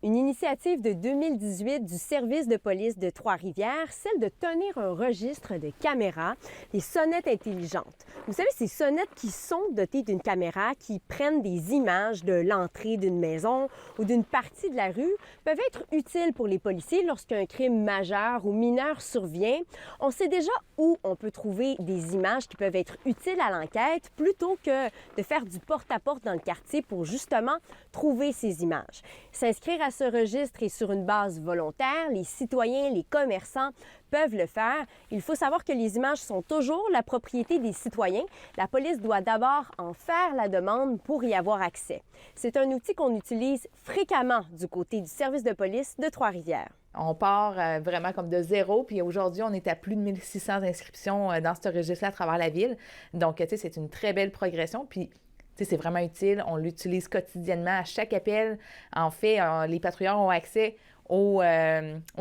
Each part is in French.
Une initiative de 2018 du service de police de Trois-Rivières, celle de tenir un registre de caméras, les sonnettes intelligentes. Vous savez, ces sonnettes qui sont dotées d'une caméra, qui prennent des images de l'entrée d'une maison ou d'une partie de la rue, peuvent être utiles pour les policiers lorsqu'un crime majeur ou mineur survient. On sait déjà où on peut trouver des images qui peuvent être utiles à l'enquête plutôt que de faire du porte-à-porte dans le quartier pour justement trouver ces images. S'inscrire à ce registre est sur une base volontaire. Les citoyens, les commerçants peuvent le faire. Il faut savoir que les images sont toujours la propriété des citoyens. La police doit d'abord en faire la demande pour y avoir accès. C'est un outil qu'on utilise fréquemment du côté du service de police de Trois-Rivières. On part vraiment comme de zéro, puis aujourd'hui, on est à plus de 1600 inscriptions dans ce registre-là à travers la ville. Donc, tu sais, c'est une très belle progression, puis c'est vraiment utile. On l'utilise quotidiennement à chaque appel. En fait, les patrouilleurs ont accès aux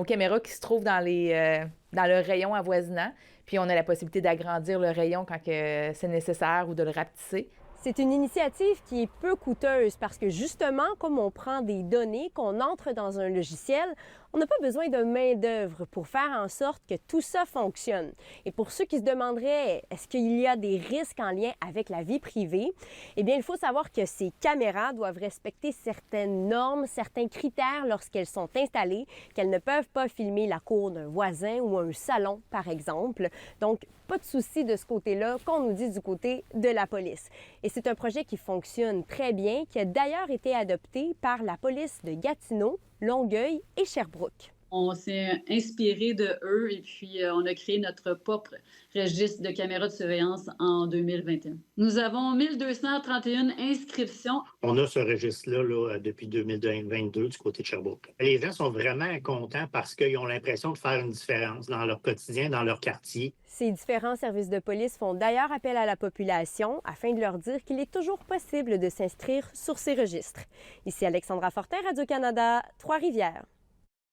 caméras qui se trouvent dans le rayon avoisinant. Puis on a la possibilité d'agrandir le rayon quand c'est nécessaire ou de le rapetisser. C'est une initiative qui est peu coûteuse parce que justement, comme on prend des données, qu'on entre dans un logiciel, on n'a pas besoin de main-d'œuvre pour faire en sorte que tout ça fonctionne. Et pour ceux qui se demanderaient, est-ce qu'il y a des risques en lien avec la vie privée? Eh bien, il faut savoir que ces caméras doivent respecter certaines normes, certains critères lorsqu'elles sont installées, qu'elles ne peuvent pas filmer la cour d'un voisin ou un salon, par exemple. Donc, pas de souci de ce côté-là qu'on nous dit du côté de la police. Et c'est un projet qui fonctionne très bien, qui a d'ailleurs été adopté par la police de Gatineau, Longueuil et Sherbrooke. On s'est inspiré de eux et puis on a créé notre propre registre de caméras de surveillance en 2021. Nous avons 1231 inscriptions. On a ce registre-là depuis 2022 du côté de Sherbrooke. Les gens sont vraiment contents parce qu'ils ont l'impression de faire une différence dans leur quotidien, dans leur quartier. Ces différents services de police font d'ailleurs appel à la population afin de leur dire qu'il est toujours possible de s'inscrire sur ces registres. Ici Alexandra Fortin, Radio-Canada, Trois-Rivières.